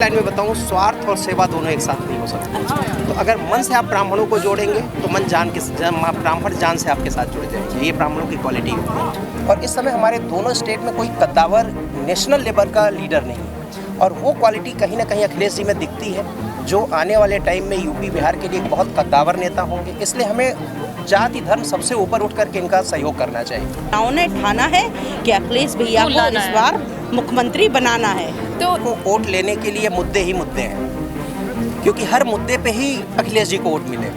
Line में बताऊं, स्वार्थ और सेवा दोनों एक साथ नहीं हो सकते। तो अगर मन से आप ब्राह्मणों को जोड़ेंगे तो ब्राह्मण जान से आपके साथ जुड़ जाएंगे। ये ब्राह्मणों की क्वालिटी होती है। और इस समय हमारे दोनों स्टेट में कोई कद्दावर नेशनल लेवल का लीडर नहीं है, और वो क्वालिटी कहीं ना कहीं अखिलेश जी में दिखती है, जो आने वाले टाइम में यूपी बिहार के लिए एक बहुत कद्दावर नेता होंगे। इसलिए हमें जाति धर्म सबसे ऊपर उठ करके इनका सहयोग करना चाहिए। उन्होंने ठाना है कि अखिलेश भैया को इस बार मुख्यमंत्री बनाना है, तो वोट लेने के लिए मुद्दे ही मुद्दे हैं, क्योंकि हर मुद्दे पे ही अखिलेश जी को वोट मिले।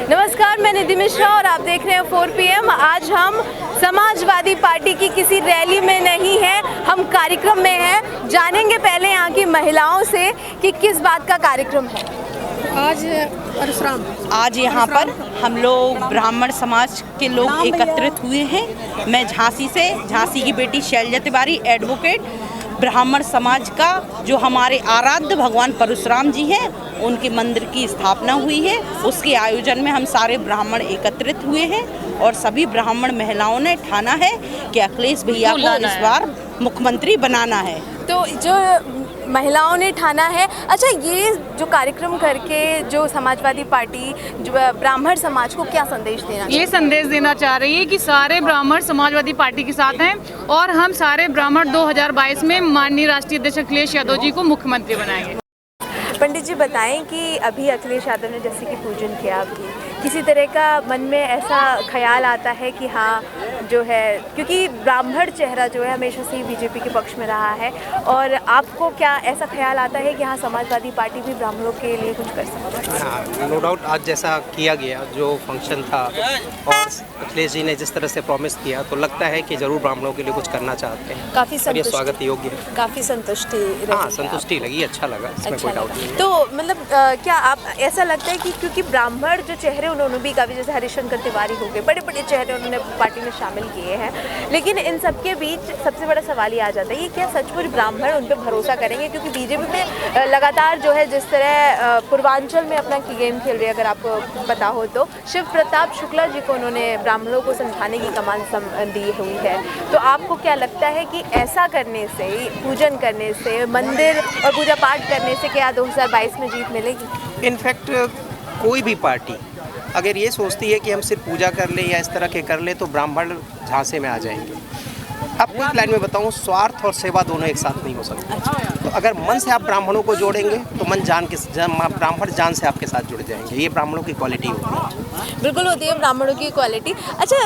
नमस्कार, मैं निधि मिश्रा और आप देख रहे हैं 4 PM। आज हम समाजवादी पार्टी की किसी रैली में नहीं है, हम कार्यक्रम में हैं। जानेंगे पहले यहाँ की महिलाओं से कि किस बात का कार्यक्रम है। आज यहाँ पर हम लोग ब्राह्मण समाज के लोग एकत्रित हुए हैं। मैं झांसी की बेटी शैलजा तिवारी, एडवोकेट, ब्राह्मण समाज का जो हमारे आराध्य भगवान परशुराम जी हैं, उनके मंदिर की स्थापना हुई है। उसके आयोजन में हम सारे ब्राह्मण एकत्रित हुए हैं और सभी ब्राह्मण महिलाओं ने ठाना है कि अखिलेश भैया को इस बार मुख्यमंत्री बनाना है। तो जो महिलाओं ने ठाना है, अच्छा, ये जो कार्यक्रम करके जो समाजवादी पार्टी जो ब्राह्मण समाज को क्या संदेश देना ये संदेश देना चाह रही है कि सारे ब्राह्मण समाजवादी पार्टी के साथ हैं और हम सारे ब्राह्मण 2022 में माननीय राष्ट्रीय अध्यक्ष अखिलेश यादव जी को मुख्यमंत्री बनाएंगे। पंडित जी बताएं कि अभी अखिलेश यादव ने जैसे कि पूजन किया, आपकी किसी तरह का मन में ऐसा ख्याल आता है कि हाँ जो है, क्योंकि ब्राह्मण चेहरा जो है हमेशा से ही बीजेपी के पक्ष में रहा है, और आपको क्या ऐसा ख्याल आता है कि हाँ समाजवादी पार्टी भी ब्राह्मणों के लिए कुछ कर सकती है? हाँ, नो डाउट। आज जैसा किया गया जो फंक्शन था और अखिलेश जी ने जिस तरह से प्रॉमिस किया, तो लगता है कि जरूर ब्राह्मणों के लिए कुछ करना चाहते हैं। काफ़ी स्वागत योग्य है। काफ़ी संतुष्टि, हाँ संतुष्टि लगी, अच्छा लगा, इसमें कोई डाउट नहीं। तो मतलब क्या आप ऐसा लगता है कि क्योंकि ब्राह्मण जो चेहरे उन्होंने भी काफ़ी, जैसे हरिशंकर तिवारी हो गए, बड़े बड़े चेहरे उन्होंने पार्टी में शामिल किए हैं, लेकिन इन सब के बीच सबसे बड़ा सवाल ये आ जाता है, ये क्या सचमुच ब्राह्मण उन पर भरोसा करेंगे? क्योंकि बीजेपी में लगातार जो है जिस तरह पूर्वांचल में अपना गेम खेल रही है, अगर आपको पता हो तो शिव प्रताप शुक्ला जी को उन्होंने ब्राह्मणों को समझाने की कमान दी हुई है। तो आपको क्या लगता है कि ऐसा करने से, पूजन करने से, मंदिर और पूजा पाठ करने से क्या 2022 में जीत मिलेगी? इनफैक्ट कोई भी पार्टी अगर ये सोचती है कि हम सिर्फ पूजा कर ले या इस तरह के कर ले तो ब्राह्मण झांसे में आ जाएंगे। आपको एक लाइन में बताऊं, स्वार्थ और सेवा दोनों एक साथ नहीं हो सकते। तो अगर मन से आप ब्राह्मणों को जोड़ेंगे तो ब्राह्मण जान से आपके साथ जुड़ जाएंगे। ये ब्राह्मणों की क्वालिटी होती है। बिल्कुल होती है ब्राह्मणों की क्वालिटी। अच्छा,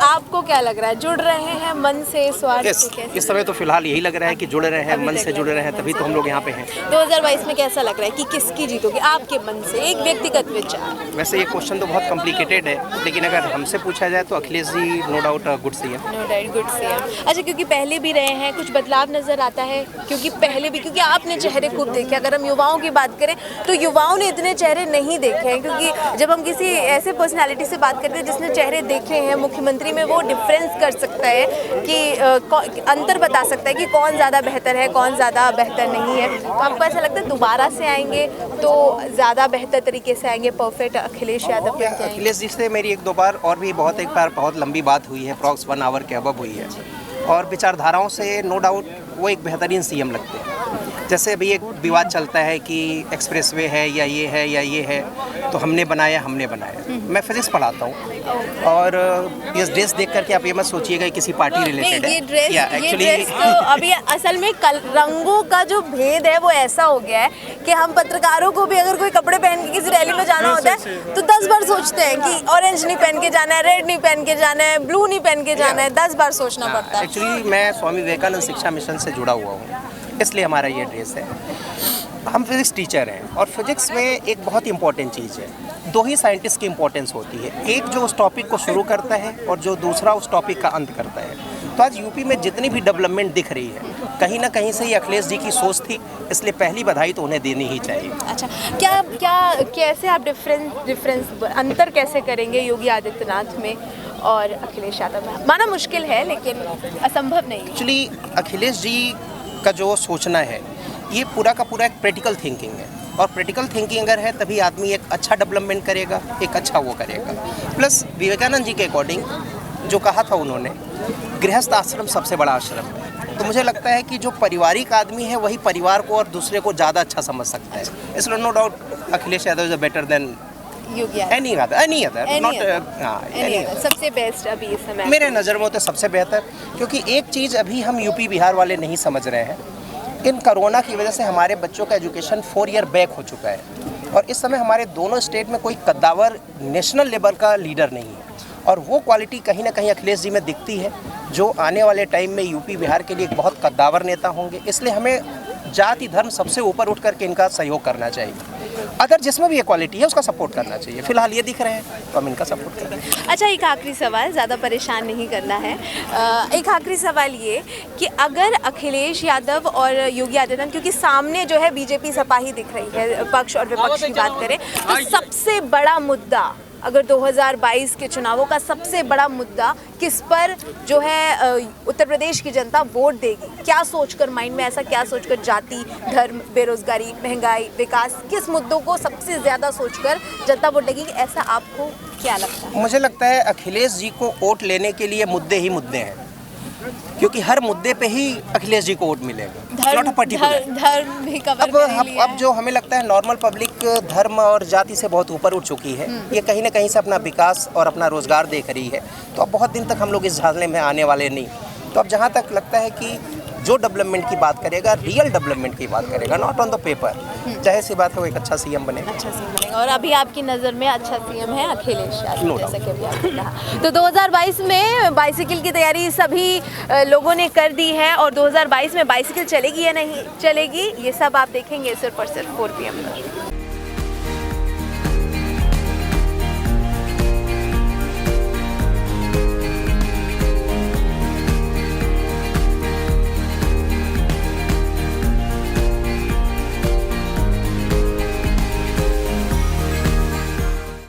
आपको क्या लग रहा है, जुड़ रहे हैं मन से, स्वार्थ से? इस समय तो फिलहाल यही लग रहा है कि जुड़ रहे हैं, मन से जुड़ रहे हैं, तभी तो हम लोग यहाँ पे हैं। 2022 में कैसा लग रहा है कि किसकी जीतोगी आपके मन से, एक व्यक्तिगत विचार? वैसे ये क्वेश्चन तो बहुत कॉम्प्लिकेटेड है, लेकिन अगर हमसे पूछा जाए तो Akhilesh ji no doubt good CM. No doubt good CM. अच्छा, क्योंकि पहले भी रहे हैं, कुछ बदलाव नजर आता है? क्योंकि आपने चेहरे खूब देखे, अगर हम युवाओं की बात करें तो युवाओं ने इतने चेहरे नहीं देखे हैं, क्योंकि जब हम किसी ऐसे पर्सनालिटी से बात करते हैं जिसने चेहरे देखे हैं मुख्यमंत्री में, वो डिफरेंस कर सकता है कि अंतर बता सकता है कि कौन ज़्यादा बेहतर है, कौन ज़्यादा बेहतर नहीं है। तो आपको ऐसा लगता है दोबारा से आएंगे तो ज़्यादा बेहतर तरीके से आएंगे, परफेक्ट अखिलेश यादव? अखिलेश जी से मेरी एक दो बार और भी एक बार बहुत लंबी बात हुई है, अप्रॉक्स 1 आवर के अबव हुई है, और विचारधाराओं से नो डाउट वो एक बेहतरीन सीएम लगते हैं। जैसे अभी एक विवाद चलता है कि एक्सप्रेसवे है या ये है, तो हमने बनाया। मैं फिजिक्स पढ़ाता हूँ, और ये ड्रेस देख करके आप ये मत सोचिएगा किसी पार्टी रिलेटेड है। ये ड्रेस तो अभी असल में रंगों का जो भेद है वो ऐसा हो गया है कि हम पत्रकारों को भी अगर कोई कपड़े पहन के किसी रैली में जाना होता है तो 10 बार सोचते हैं कि ऑरेंज नहीं पहन के जाना है, रेड नहीं पहन के जाना है, ब्लू नहीं पहन के जाना है, 10 बार सोचना पड़ता है। एक्चुअली मैं स्वामी विवेकानंद शिक्षा मिशन से जुड़ा हुआ हूँ, इसलिए हमारा ये ड्रेस है। हम फिजिक्स टीचर हैं, और फिजिक्स में एक बहुत इंपॉर्टेंट चीज़ है, दो ही साइंटिस्ट की इंपॉर्टेंस होती है, एक जो उस टॉपिक को शुरू करता है और जो दूसरा उस टॉपिक का अंत करता है। तो आज यूपी में जितनी भी डेवलपमेंट दिख रही है, कहीं ना कहीं से ये अखिलेश जी की सोच थी, इसलिए पहली बधाई तो उन्हें देनी ही चाहिए। अच्छा, कैसे आप डिफरेंस अंतर कैसे करेंगे योगी आदित्यनाथ में और अखिलेश यादव में? माना मुश्किल है लेकिन असंभव नहीं। एक्चुअली अखिलेश जी का जो सोचना है ये पूरा का पूरा एक प्रैक्टिकल थिंकिंग है, और प्रैक्टिकल थिंकिंग अगर है तभी आदमी एक अच्छा डेवलपमेंट करेगा, एक अच्छा वो करेगा। प्लस विवेकानंद जी के अकॉर्डिंग जो कहा था उन्होंने, गृहस्थ आश्रम सबसे बड़ा आश्रम है। तो मुझे लगता है कि जो पारिवारिक आदमी है वही परिवार को और दूसरे को ज़्यादा अच्छा समझ सकता है। इसलिए no doubt Akhilesh Yadav is better than Yogi any other सबसे बेस्ट अभी इस समय मेरे नज़र में तो सबसे बेहतर। क्योंकि एक चीज़ अभी हम यूपी बिहार वाले नहीं समझ रहे हैं, इन कोरोना की वजह से हमारे बच्चों का एजुकेशन 4 ईयर बैक हो चुका है और इस समय हमारे दोनों स्टेट में कोई कद्दावर नेशनल लेवल का लीडर नहीं है और वो क्वालिटी कहीं ना कहीं अखिलेश जी में दिखती है, जो आने वाले टाइम में यूपी बिहार के लिए एक बहुत कद्दावर नेता होंगे। इसलिए हमें जाति धर्म सबसे ऊपर उठ करके इनका सहयोग करना चाहिए। अगर जिसमें भी ये क्वालिटी है उसका सपोर्ट करना चाहिए। फिलहाल ये दिख रहे हैं तो हम इनका सपोर्ट कर रहे हैं। अच्छा, एक आखिरी सवाल, ज़्यादा परेशान नहीं करना है। एक आखिरी सवाल ये कि अगर अखिलेश यादव और योगी आदित्यनाथ, क्योंकि सामने जो है बीजेपी सपा ही दिख रही है, पक्ष और विपक्ष की बात करें तो सबसे बड़ा मुद्दा अगर 2022 के चुनावों का सबसे बड़ा मुद्दा किस पर जो है उत्तर प्रदेश की जनता वोट देगी, क्या सोचकर, माइंड में ऐसा क्या सोचकर, जाति, धर्म, बेरोजगारी, महंगाई, विकास, किस मुद्दों को सबसे ज़्यादा सोचकर जनता वोट देगी, ऐसा आपको क्या लगता है? मुझे लगता है अखिलेश जी को वोट लेने के लिए मुद्दे ही मुद्दे हैं, क्योंकि हर मुद्दे पे ही अखिलेश जी को वोट मिलेगा। धर्म भी कवर कर लिया अब जो हमें लगता है नॉर्मल पब्लिक धर्म और जाति से बहुत ऊपर उठ चुकी है, ये कहीं ना कहीं से अपना विकास और अपना रोजगार देख रही है। तो अब बहुत दिन तक हम लोग इस झांसले में आने वाले नहीं। तो अब जहाँ तक लगता है कि जो डेवलपमेंट की बात करेगा, रियल डेवलपमेंट की बात करेगा, नॉट ऑन द पेपर, जाहिर सी बात है वो एक अच्छा सीएम बनेगा। अच्छा सीएम बनेगा और अभी आपकी नज़र में अच्छा सीएम है अखिलेश यादव, जैसा कि अभी आपने कहा। तो 2022 में बाइसिकल की तैयारी सभी लोगों ने कर दी है और 2022 में बाइसिकल चलेगी या नहीं चलेगी, ये सब आप देखेंगे सिर्फ और सिर्फ 4 PM पर।